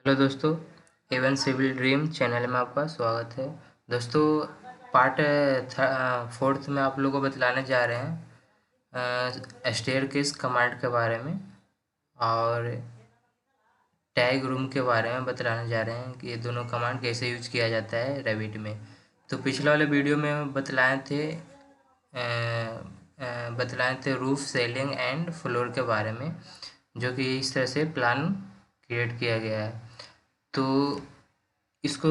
Hello दोस्तों, Avon civil dream channel में आपका स्वागत है। दोस्तों, पार्ट फोर्थ में आप लोगों को बतलाने जा रहे हैं स्टेयरकेस कमांड के बारे में और टैग रूम के बारे में बतलाने जा रहे हैं कि ये दोनों कमांड कैसे यूज किया जाता है रेविट में। तो पिछले वाले वीडियो में बतलाए थे रूफ सेलिंग एंड फ्लोर के बारे में, जो कि इस तरह से प्लान क्रिएट किया गया है। तो इसको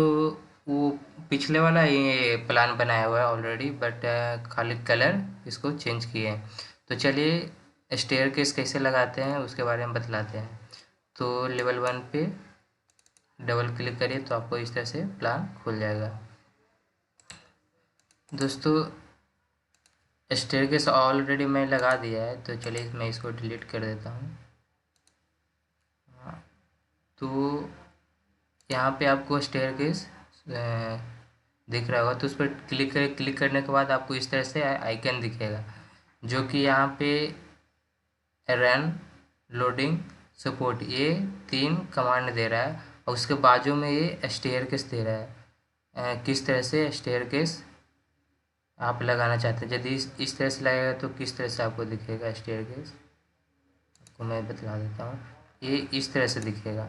वो पिछले वाला ये प्लान बनाया हुआ है ऑलरेडी, बट खाली कलर इसको चेंज किए हैं। तो चलिए स्टेयरकेस कैसे लगाते हैं उसके बारे में बतलाते हैं। तो लेवल 1 पे डबल क्लिक करिए तो आपको इस तरह से प्लान खुल जाएगा। दोस्तों, स्टेयरकेस ऑलरेडी मैं लगा दिया है, तो चलिए मैं इसको डिलीट कर देता हूँ। तो यहाँ पे आपको स्टेयरकेस दिख रहा होगा, तो उस पर क्लिक करने के बाद आपको इस तरह से आइकन दिखेगा, जो कि यहाँ पे रन, लोडिंग, सपोर्ट ये 3 कमांड दे रहा है। और उसके बाजू में ये स्टेयरकेस दे रहा है। किस तरह से स्टेयरकेस आप लगाना चाहते हैं। यदि इस तरह से लगेगा तो किस तरह से आपको दिखेगा स्टेयरकेस, आपको मैं बतला देता हूँ। ये इस तरह से दिखेगा,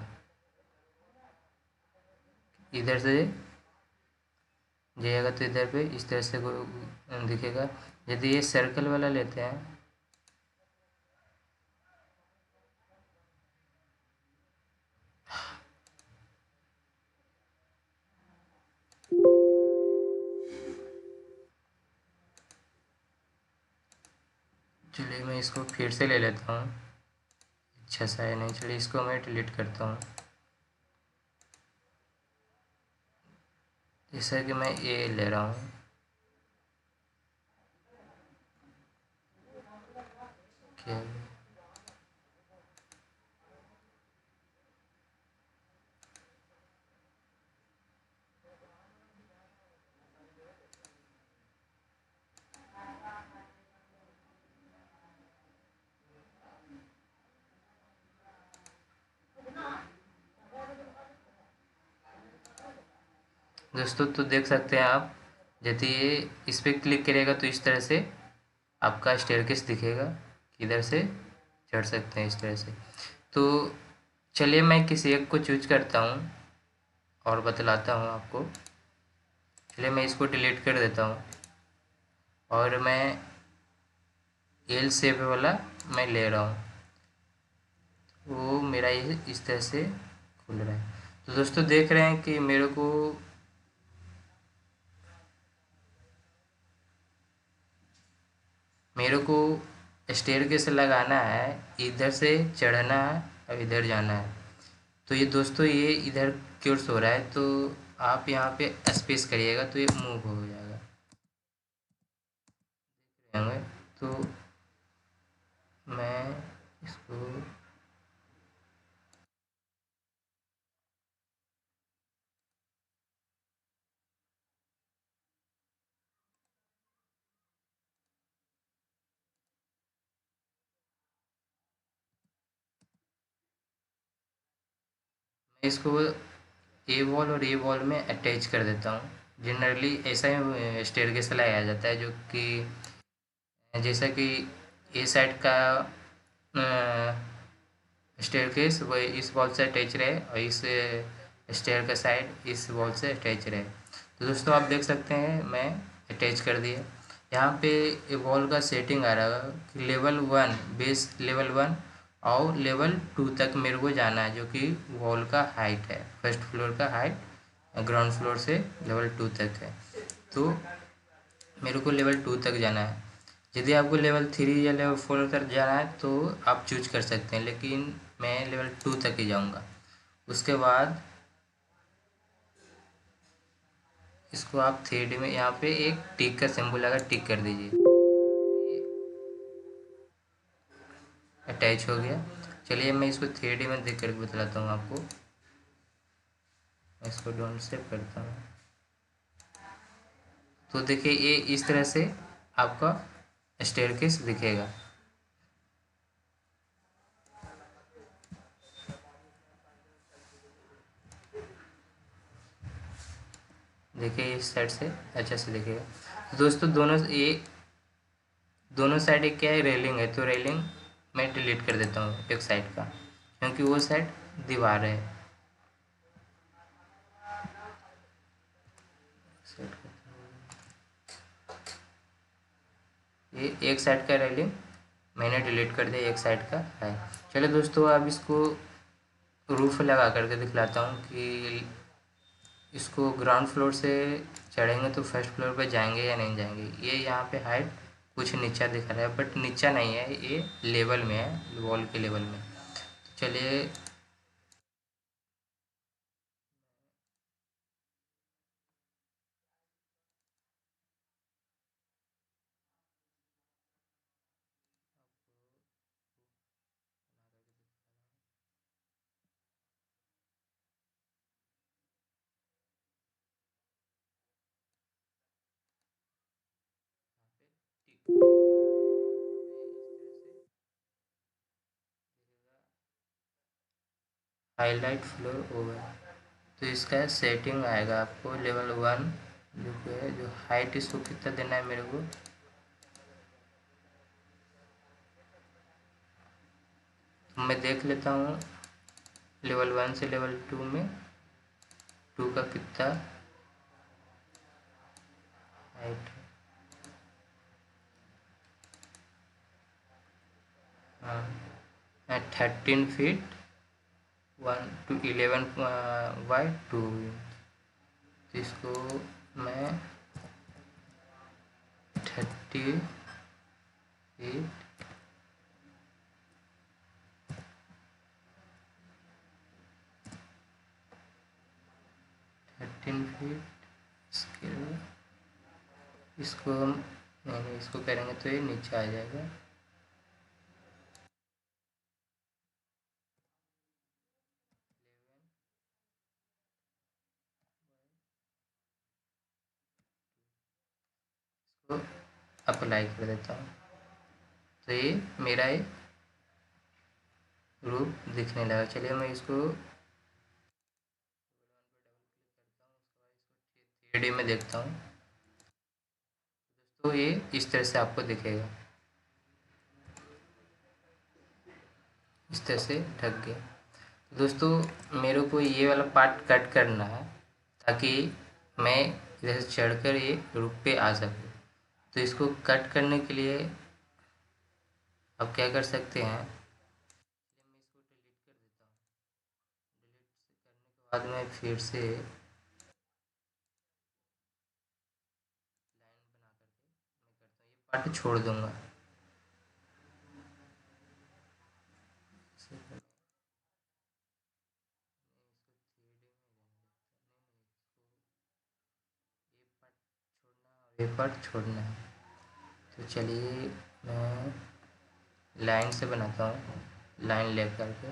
इधर से जाइएगा तो इधर पे इस तरह से दिखेगा। यदि ये सर्कल वाला लेते हैं, चलिए मैं इसको फिर से ले लेता हूँ। अच्छा सा है नहीं, चलिए इसको मैं डिलीट करता हूँ। जैसा कि मैं ये ले रहा हूँ, क्या दोस्तों, तो देख सकते हैं आप, यदि ये इस पर क्लिक करेगा तो इस तरह से आपका स्टेयरकेस दिखेगा, किधर से चढ़ सकते हैं इस तरह से। तो चलिए मैं किसी एक को चूज करता हूँ और बतलाता हूँ आपको। चलिए मैं इसको डिलीट कर देता हूँ और मैं एल शेप वाला मैं ले रहा हूँ। वो मेरा ये इस तरह से खुल रहा है। तो दोस्तों देख रहे हैं कि मेरे को स्टेयरकेस लगाना है, इधर से चढ़ना है और इधर जाना है। तो ये दोस्तों ये इधर क्यों हो रहा है, तो आप यहाँ पे स्पेस करिएगा तो ये मूव हो जाएगा। तो मैं इसको मैं इसको ए वॉल और ए वॉल में अटैच कर देता हूँ। जनरली ऐसा ही स्टेयरकेस लगाया जाता है, जो कि जैसा कि ए साइड का स्टेयरकेस वो इस वॉल से अटैच रहे और इस स्टेयर का साइड इस वॉल से अटैच रहे। तो दोस्तों आप देख सकते हैं मैं अटैच कर दिया। यहाँ पे वॉल का सेटिंग आ रहा है कि लेवल 1 बेस लेवल 1 और लेवल 2 तक मेरे को जाना है, जो कि वॉल का हाइट है, फर्स्ट फ्लोर का हाइट ग्राउंड फ्लोर से लेवल 2 तक है। तो मेरे को लेवल 2 तक जाना है। यदि आपको लेवल 3 या लेवल 4 तक जाना है तो आप चूज कर सकते हैं, लेकिन मैं लेवल 2 तक ही जाऊंगा। उसके बाद इसको आप 3D में यहाँ पे एक टिक का सिंबल आएगा, टिक कर दीजिए, अटैच हो गया। चलिए मैं इसको 3D में देख कर बतलाता हूँ आपको। मैं इसको डोंट सेव करता हूँ। तो देखिए ये इस तरह से आपका स्टेयरकेस दिखेगा। देखिए इस साइड से अच्छा से देखिएगा। तो दोस्तों दोनों साइड एक क्या है, रेलिंग है, तो रेलिंग मैं डिलीट कर देता हूँ एक साइड का, क्योंकि वो साइड दीवार है। ये एक साइड का रेलिंग मैंने डिलीट कर दिया, एक साइड का है। चलो दोस्तों अब इसको रूफ लगा करके दिखलाता हूँ कि इसको ग्राउंड फ्लोर से चढ़ेंगे तो फर्स्ट फ्लोर पे जाएंगे या नहीं जाएंगे। ये यहाँ पे हाइट कुछ नीचा दिख रहा है, बट नीचा नहीं है, ये लेवल में है, वॉल के लेवल में। तो चलिए हाईलाइट फ्लोर ओवर, तो इसका सेटिंग आएगा आपको लेवल 1 जो कि है, जो हाइट इसको कितना देना है मेरे को। मैं देख लेता हूँ लेवल 1 से लेवल 2 में 2 का कितना हाइट है। हाँ 13 फीट 1 to 11 by 2। तो इसको मैं 30 फीट 13 फीट इसके लिए इसको हम नहीं इसको करेंगे तो ये नीचे आ जाएगा। इसको अप्लाई कर देता हूँ, तो ये मेरा ये रूप दिखने लगा। चलिए मैं इसको 3D में देखता हूँ। तो ये इस तरह से आपको दिखेगा, इस तरह से ढक गया। दोस्तों मेरे को ये वाला पार्ट कट करना है ताकि मैं इधर से चढ़कर ये रूप पे आ सकूँ। तो इसको कट करने के लिए आप क्या कर सकते हैं, मैं इसको डिलीट कर देता हूँ। डिलीट करने के बाद मैं फिर से लाइन बना करके मैं करता हूँ, ये पार्ट छोड़ दूंगा। ये पार्ट छोड़ना है। तो चलिए मैं लाइन से बनाता हूँ, लाइन ले करके।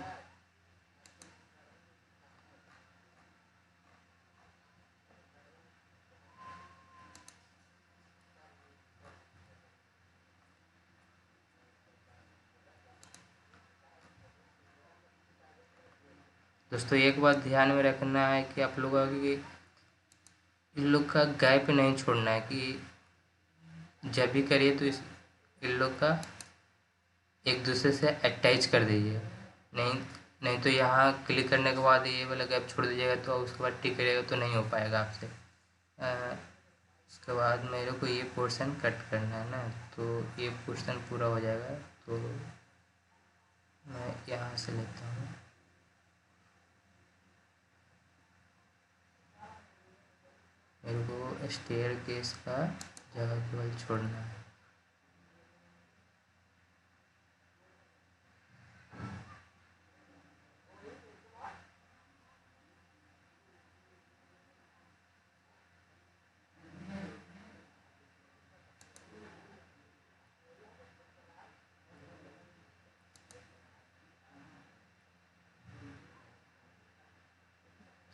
दोस्तों एक बात ध्यान में रखना है कि आप लोगों की इन लोग का गैप नहीं छोड़ना है, कि जब भी करिए तो इस इन लोग का एक दूसरे से अटैच कर दीजिए। नहीं नहीं तो यहाँ क्लिक करने के बाद ये वाला गैप छोड़ दीजिएगा तो उसके बाद टिक करिएगा तो नहीं हो पाएगा आपसे। उसके बाद मेरे को ये पोर्शन कट करना है ना, तो ये पोर्शन पूरा हो जाएगा तो मैं यहाँ से लेता हूँ। मेरे को स्टेयर केस का जगह केवल छोड़ना है।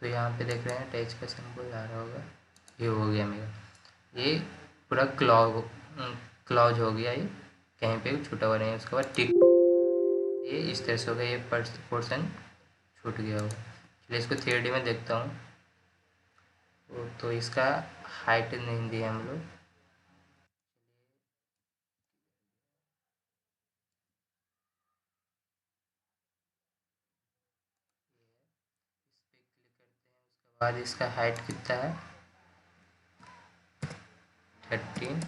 तो यहाँ पे देख रहे हैं अटैच का सिंबल आ रहा होगा, ये हो गया मेरा। ये पूरा क्लॉज हो गया, ये कहीं पे छूटा हुआ नहीं है। उसके बाद टिक, ये इस तरह से हो गया, ये पोर्शन छूट गया होगा। चलिए इसको 3D में देखता हूँ। तो इसका हाइट नहीं दिया हम लोग। इस पे क्लिक करते हैं, उसके बाद इसका हाइट कितना है 13।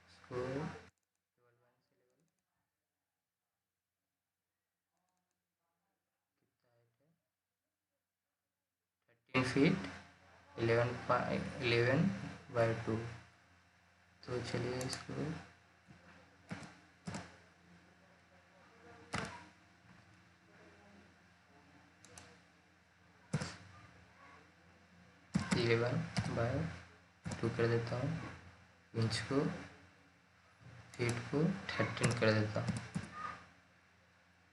इसको 13 फीट 11/2। तो चलिए इसको 11/2 कर देता हूँ। इंच को फीट को 13 कर देता हूँ।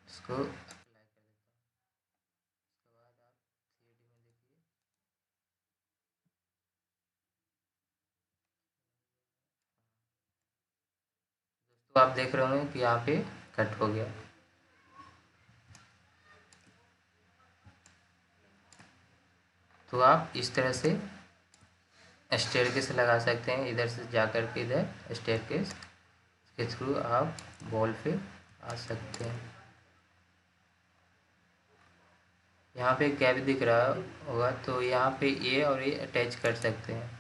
इसको अप्लाई कर देता हूँ। उसके बाद आप 3D में देखिए, दोस्तों आप देख रहे होंगे कि यहाँ पे कट हो गया। तो आप इस तरह से स्टेयरकेस लगा सकते हैं, इधर से जा कर के इधर स्टेयरकेस के थ्रू आप वॉल पे आ सकते हैं। यहाँ पे गैप दिख रहा होगा, तो यहाँ पे ये और ये अटैच कर सकते हैं।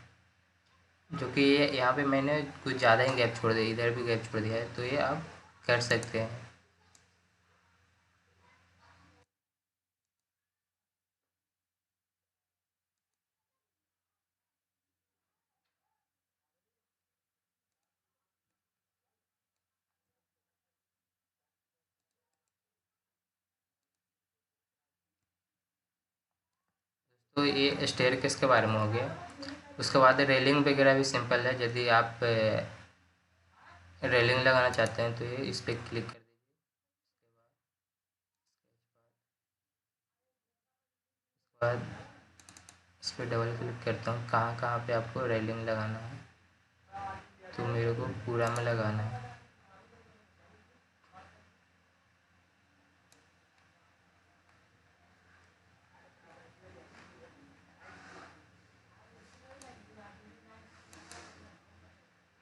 जो कि ये यहाँ पे मैंने कुछ ज़्यादा ही गैप छोड़ दिया, इधर भी गैप छोड़ दिया है, तो ये आप कर सकते हैं। तो ये स्टेयरकेस के बारे में हो गया। उसके बाद रेलिंग वगैरह भी सिंपल है। यदि आप रेलिंग लगाना चाहते हैं तो ये इस पर क्लिक कर दीजिए। उसके बाद इस पर डबल क्लिक करता हूँ, कहाँ कहाँ पे आपको रेलिंग लगाना है। तो मेरे को पूरा में लगाना है।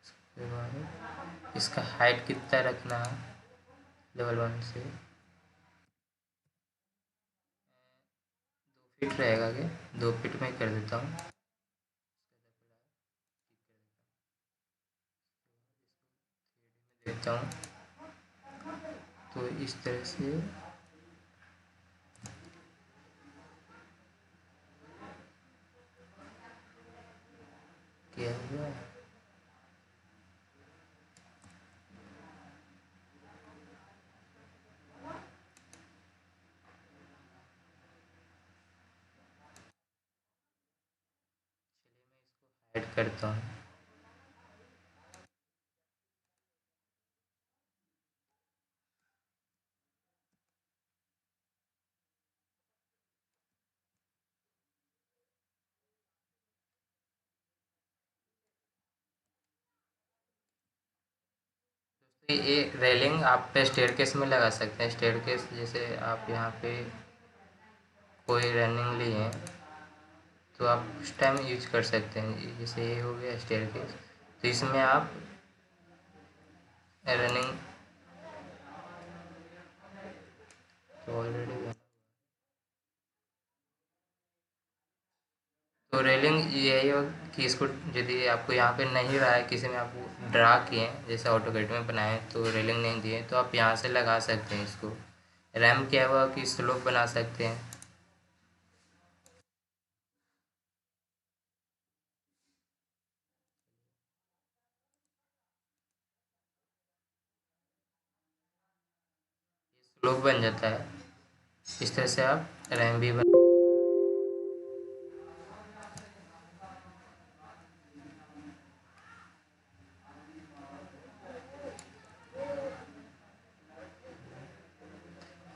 उसके बाद इसका हाइट कितना रखना है, लेवल 1 से 2 फीट रहेगा क्या, 2 फीट में कर देता हूँ। देखता हूँ तो इस तरह से किया हुआ है। ऐड करता हूँ। ये रेलिंग आप स्टेयरकेस में लगा सकते हैं। स्टेयरकेस जैसे आप यहाँ पे कोई रनिंग लिए हैं तो आप उस टाइम यूज कर सकते हैं। जैसे ये हो गया स्टेयरकेस, तो इसमें आप रनिंग तो ऑलरेडी, तो रेलिंग यही हो कि इसको यदि आपको यहाँ पे नहीं रहा है, किसी में आपको ड्रा किए हैं जैसे ऑटोकेट में बनाए तो रेलिंग नहीं दिए, तो आप यहाँ से लगा सकते हैं इसको। रैम क्या हुआ कि स्लोप बना सकते हैं। स्लोप बन जाता है। इस तरह से आप रैम भी बना।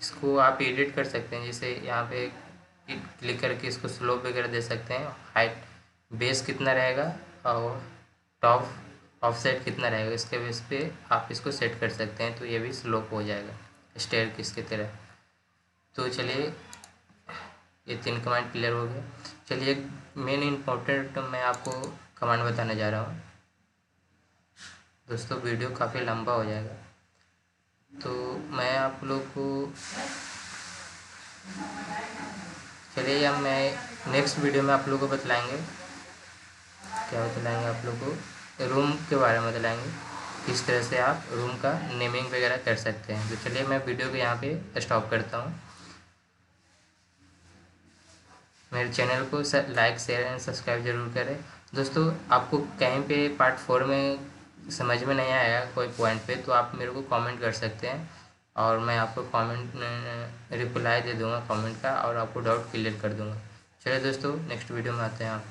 इसको आप एडिट कर सकते हैं, जैसे यहाँ पे क्लिक करके इसको स्लोप वगैरह दे सकते हैं। हाइट बेस कितना रहेगा और टॉप ऑफसेट कितना रहेगा, इसके बेस पे आप इसको सेट कर सकते हैं। तो ये भी स्लोप हो जाएगा स्टेयरकेस की तरह। तो चलिए ये 3 कमांड क्लियर हो गए। चलिए एक मेन इम्पोर्टेंट मैं आपको कमांड बताने जा रहा हूँ। दोस्तों वीडियो काफ़ी लंबा हो जाएगा, तो मैं आप लोग को चलिए अब मैं नेक्स्ट वीडियो में आप लोग को बतलाएंगे, क्या बतलाएंगे आप लोग को, रूम के बारे में बतलाएंगे किस तरह से आप रूम का नेमिंग वगैरह कर सकते हैं। तो चलिए मैं वीडियो को यहाँ पे स्टॉप करता हूँ। मेरे चैनल को लाइक शेयर एंड सब्सक्राइब जरूर करें। दोस्तों आपको कहीं पे पार्ट 4 में समझ में नहीं आया कोई पॉइंट पे, तो आप मेरे को कमेंट कर सकते हैं और मैं आपको कमेंट रिप्लाई दे दूँगा कमेंट का, और आपको डाउट क्लियर कर दूँगा। चलिए दोस्तों नेक्स्ट वीडियो में आते हैं आप।